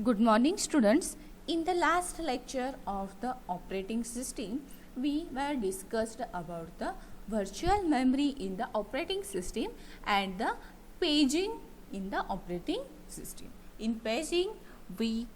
Good morning, students. In the last lecture of the operating system, we were discussed about the virtual memory in the operating system and the paging in the operating system. In paging, we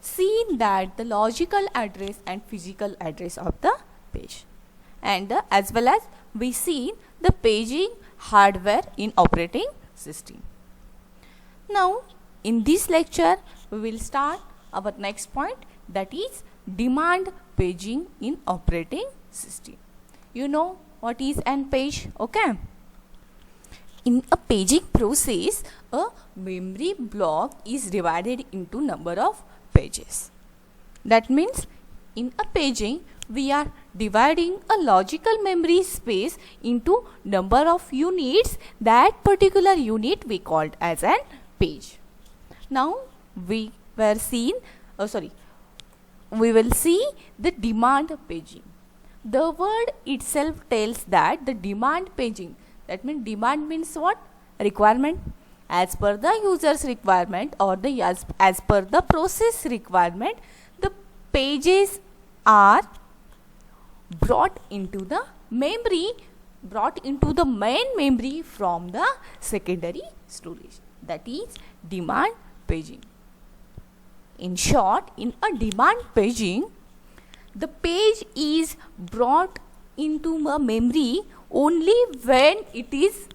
seen that the logical address and physical address of the page, and as well as we seen the paging hardware in operating system. Now, in this lecture, we will start our next point, that is demand paging in operating system. You know what is an page? Okay. In a paging process, a memory block is divided into number of pages. That means in a paging, we are dividing a logical memory space into number of units. That particular unit we called as an page. Now we will see the demand paging. The word itself tells that the demand paging, that means demand means what? Requirement. As per the user's requirement or as per the process requirement, the pages are brought into the main memory from the secondary storage. That is demand paging. In short, in a demand paging, the page is brought into a memory only when it is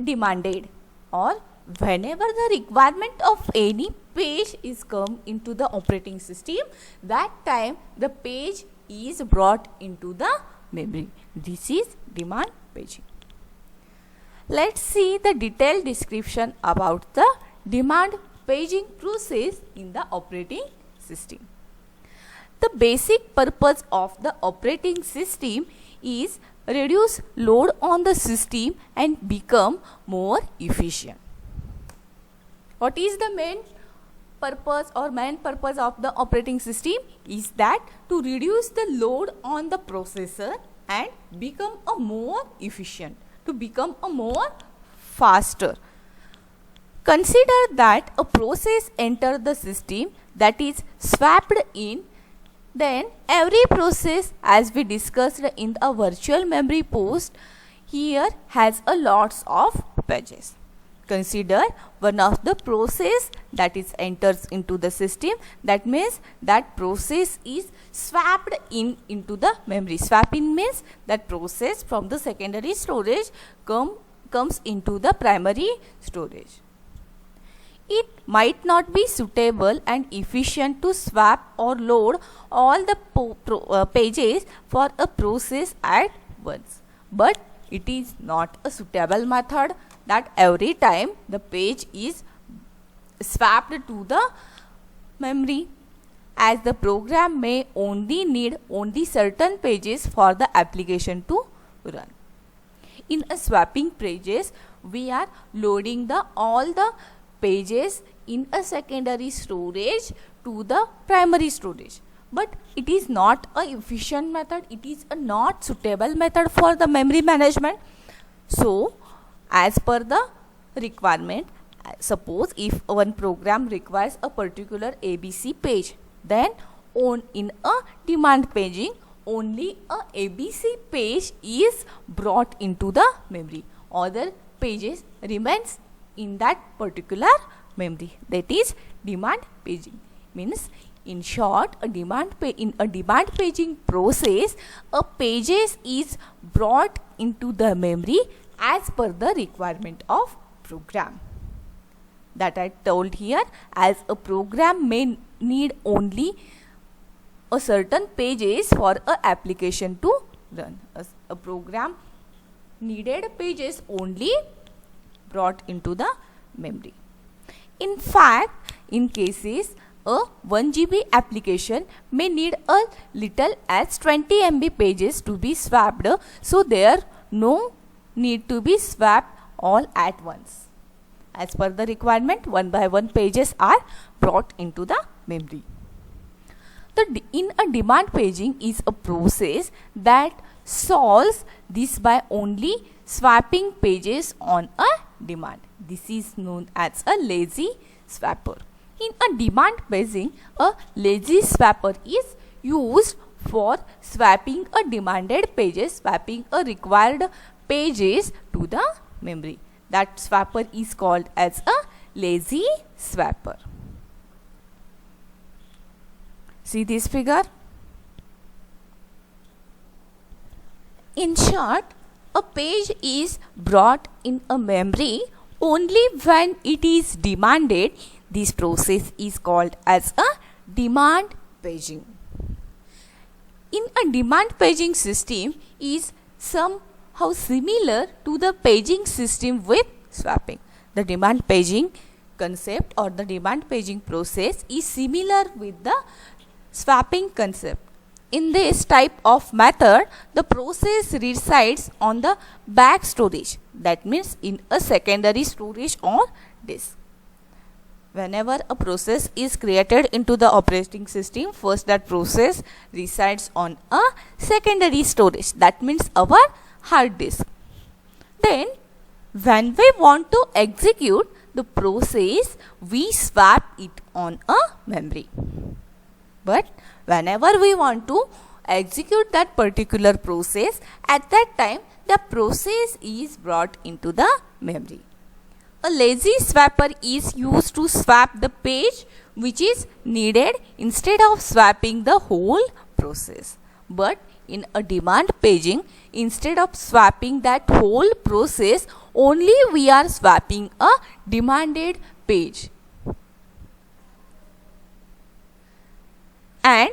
demanded, or whenever the requirement of any page is come into the operating system, that time the page is brought into the memory. This is demand paging. Let's see the detailed description about the demand paging process in the operating system. The basic purpose of the operating system is reduce load on the system and become more efficient. What is the main purpose of the operating system? Is that to reduce the load on the processor and become a more efficient, to become a more faster. Consider that a process enters the system, that is swapped in. Then every process, as we discussed in a virtual memory post, here has a lots of pages. Consider one of the process that is enters into the system, that means that process is swapped into the memory. Swap in means that process from the secondary storage comes into the primary storage. It might not be suitable and efficient to swap or load all the pages for a process at once. But it is not a suitable method that every time the page is swapped to the memory, as the program may only need certain pages for the application to run. In a swapping pages, we are loading all the pages in a secondary storage to the primary storage, but it is not a efficient method, it is a not suitable method for the memory management. So as per the requirement, suppose if one program requires a particular ABC page, then in a demand paging, only a ABC page is brought into the memory. Other pages remains in that particular memory. That is demand paging. Means in short, in a demand paging process, a pages is brought into the memory as per the requirement of program. That I told here, as a program may need only a certain pages for a application to run. A program needed pages only brought into the memory. In fact, in cases a 1 GB application may need a little as 20 MB pages to be swapped, so there no need to be swapped all at once. As per the requirement, one by one pages are brought into the memory. In a demand paging is a process that solves this by only swapping pages on a demand. This is known as a lazy swapper. In a demand paging, a lazy swapper is used for swapping a demanded pages, swapping a required pages to the memory. That swapper is called as a lazy swapper. See this figure? In short, a page is brought in a memory only when it is demanded. This process is called as a demand paging. In a demand paging system is somehow similar to the paging system with swapping. The demand paging concept or the demand paging process is similar with the swapping concept. In this type of method, the process resides on the back storage, that means in a secondary storage or disk. Whenever a process is created into the operating system, first that process resides on a secondary storage, that means our hard disk. Then when we want to execute the process, we swap it on a memory. But whenever we want to execute that particular process, at that time the process is brought into the memory. A lazy swapper is used to swap the page which is needed instead of swapping the whole process. But in a demand paging, instead of swapping that whole process, only we are swapping a demanded page. And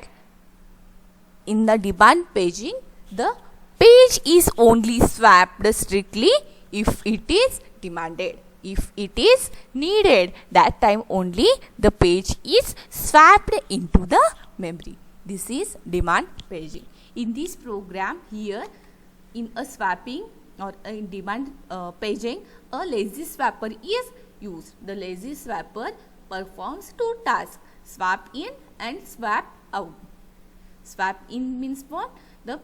in the demand paging, the page is only swapped strictly if it is demanded. If it is needed, that time only the page is swapped into the memory. This is demand paging. In this program here, in a swapping or in demand paging, a lazy swapper is used. The lazy swapper performs two tasks: swap in and swap out. Swap in means what? The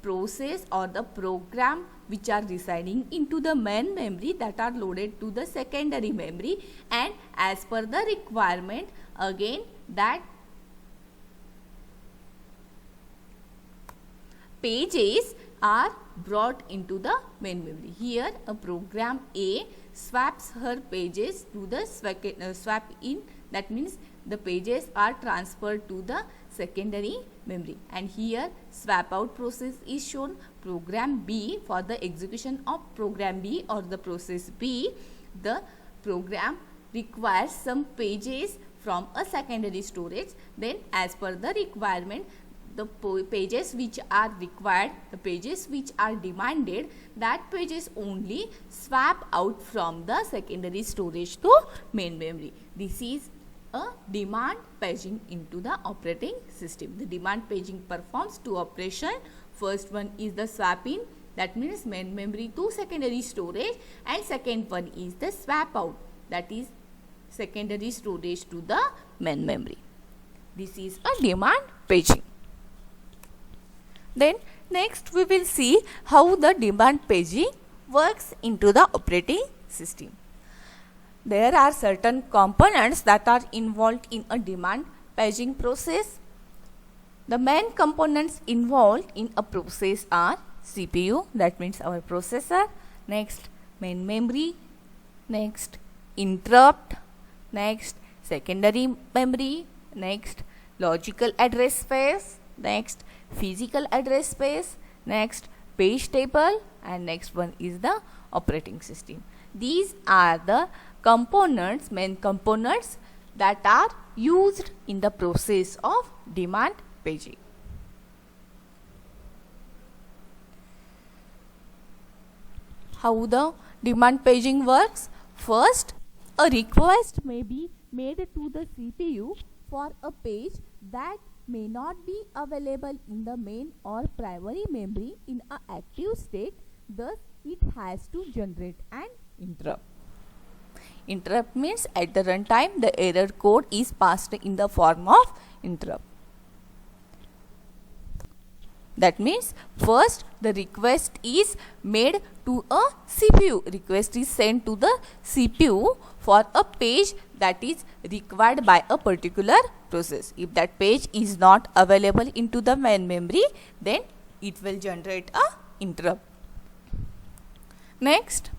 process or the program which are residing into the main memory that are loaded to the secondary memory, and as per the requirement, again that pages are brought into the main memory. Here a program A swaps her pages to the swap in, that means the pages are transferred to the secondary memory, and here swap out process is shown. Program B, for the execution of program B or the process B, the program requires some pages from a secondary storage. Then as per the requirement, the pages which are required, the pages which are demanded, that pages only swap out from the secondary storage to main memory. This is a demand paging into the operating system. The demand paging performs two operations. First one is the swap in, that means main memory to secondary storage, and second one is the swap out, that is secondary storage to the main memory. This is a demand paging. Then next we will see how the demand paging works into the operating system. There are certain components that are involved in a demand paging process. The main components involved in a process are CPU, that means our processor, next main memory, next interrupt, next secondary memory, next logical address space, next physical address space, next page table, and next one is the operating system. These are the components, main components that are used in the process of demand paging. How the demand paging works? First, a request may be made to the CPU for a page that may not be available in the main or primary memory in an active state. Thus, it has to generate an interrupt. Interrupt means at the runtime the error code is passed in the form of interrupt. That means first the request is made to a CPU. Request is sent to the CPU for a page that is required by a particular process. If that page is not available into the main memory, then it will generate a interrupt. Next,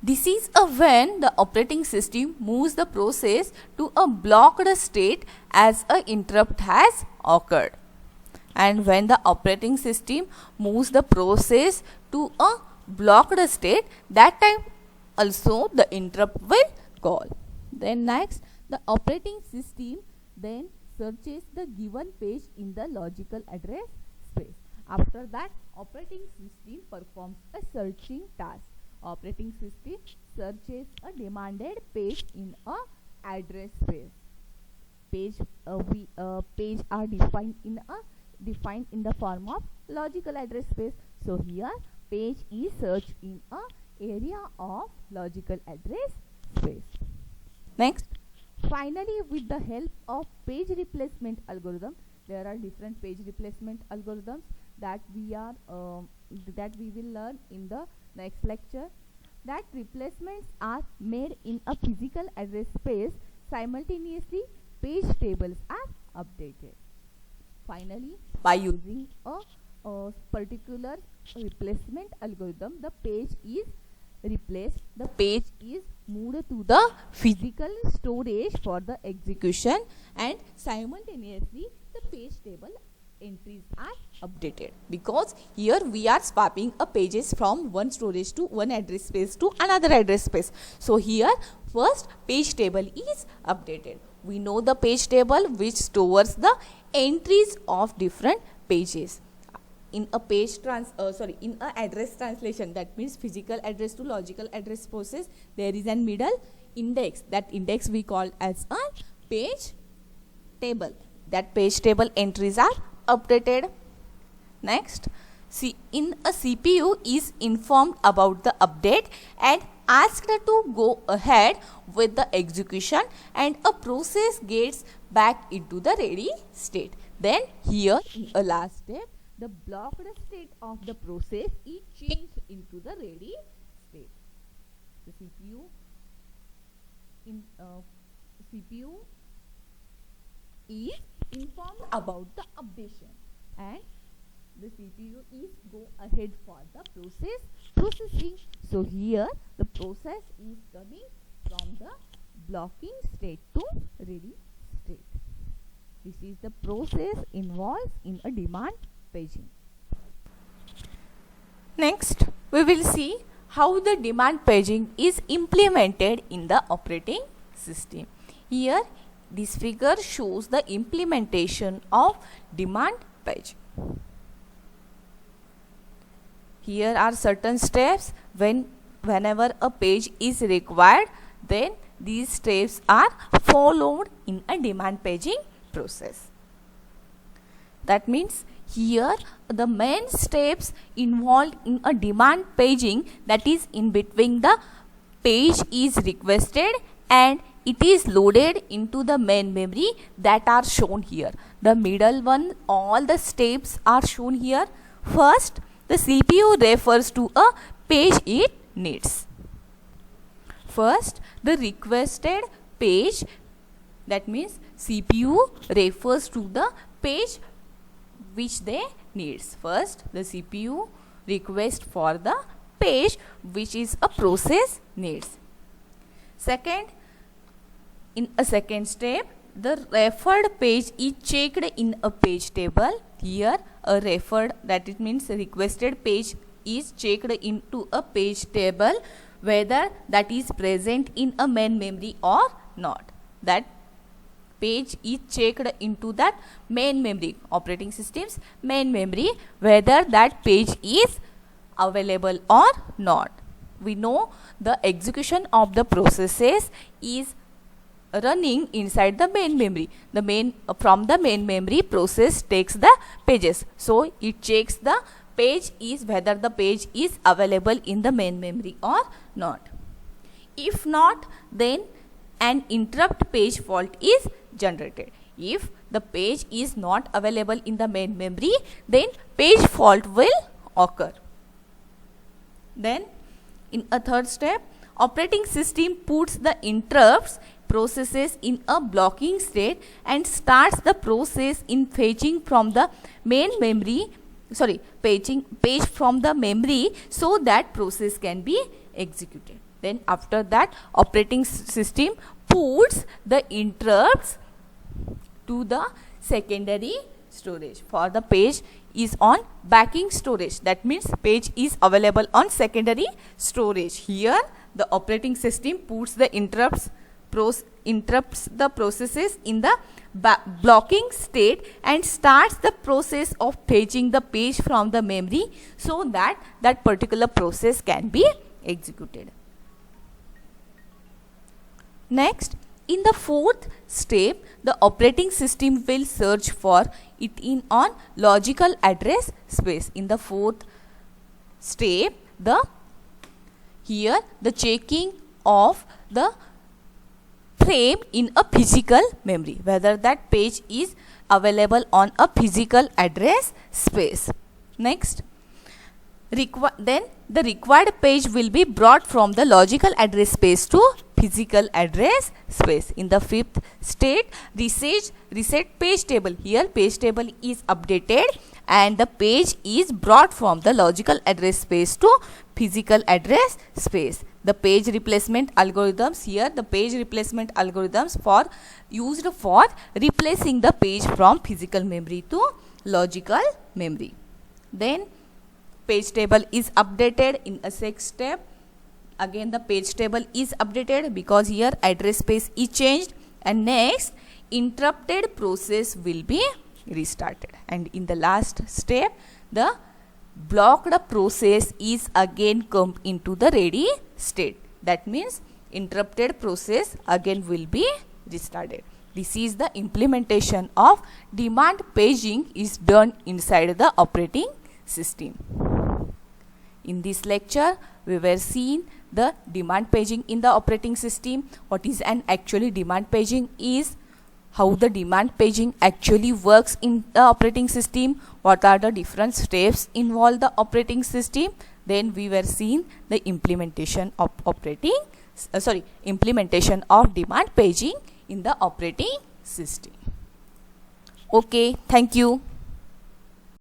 this is when the operating system moves the process to a blocked state as an interrupt has occurred. And when the operating system moves the process to a blocked state, that time also the interrupt will call. Then next, the operating system then searches the given page in the logical address space. After that, operating system performs a searching task. Operating system searches a demanded page in a address space. Page are defined in the form of logical address space. So here page is searched in a area of logical address space. Next, finally, with the help of page replacement algorithm, there are different page replacement algorithms that we will learn in the next lecture. That replacements are made in a physical address space. Simultaneously, page tables are updated. Finally, by using a particular replacement algorithm, the page is replaced. The page is moved to the physical storage for the execution, and simultaneously the page table entries are updated, because here we are swapping a pages from one storage to one address space to another address space. So here first page table is updated. We know the page table which stores the entries of different pages. In a in a address translation, that means physical address to logical address process, there is an middle index. That index we call as a page table. That page table entries are updated. Next, in a CPU is informed about the update and asked to go ahead with the execution, and a process gets back into the ready state. Then here in a last step, the blocked state of the process is changed into the ready state. The CPU is informed about the updation, and the CPU is go ahead for the processing. So here the process is coming from the blocking state to ready state. This is the process involved in a demand paging. Next, we will see how the demand paging is implemented in the operating system. Here, this figure shows the implementation of demand paging. Here are certain steps. Whenever a page is required, then these steps are followed in a demand paging process. That means here the main steps involved in a demand paging, that is in between the page is requested and it is loaded into the main memory, that are shown here. The middle one, all the steps are shown here. First, the CPU refers to a page it needs. First, the requested page, that means CPU refers to the page which they needs. First, the CPU request for the page which is a process needs. Second, in a second step, the referred page is checked in a page table. Here a referred, that it means requested page is checked into a page table whether that is present in a main memory or not. That page is checked into that main memory, operating system's main memory, whether that page is available or not. We know the execution of the processes is running inside the main memory. From the main memory, process takes the pages. So it checks the page is whether the page is available in the main memory or not. If not, then an interrupt page fault is generated. If the page is not available in the main memory, then page fault will occur. Then in a third step, operating system puts the interrupts processes in a blocking state and starts the process in fetching from the main memory, page from the memory, so that process can be executed. Then after that, operating system puts the interrupts to the secondary storage. For the page is on backing storage, that means page is available on secondary storage. Here the operating system puts the interrupts the processes in the blocking state and starts the process of fetching the page from the memory, so that that particular process can be executed. Next, in the fourth step, the operating system will search for it in on logical address space. In the fourth step, the checking of the frame in a physical memory, whether that page is available on a physical address space. Next, then the required page will be brought from the logical address space to physical address space. In the fifth state, reset page table. Here page table is updated and the page is brought from the logical address space to physical address space. The page replacement algorithms, here the page replacement algorithms used for replacing the page from physical memory to logical memory. Then page table is updated in a sixth step. Again the page table is updated because here address space is changed, and next interrupted process will be restarted. And in the last step, the blocked process is again come into the ready state. That means interrupted process again will be restarted. This is the implementation of demand paging is done inside the operating system. In this lecture, we were seeing the demand paging in the operating system. What is an actually demand paging is, how the demand paging actually works in the operating system, what are the different steps involved the operating system. Then we were seeing the implementation of implementation of demand paging in the operating system. Okay, thank you.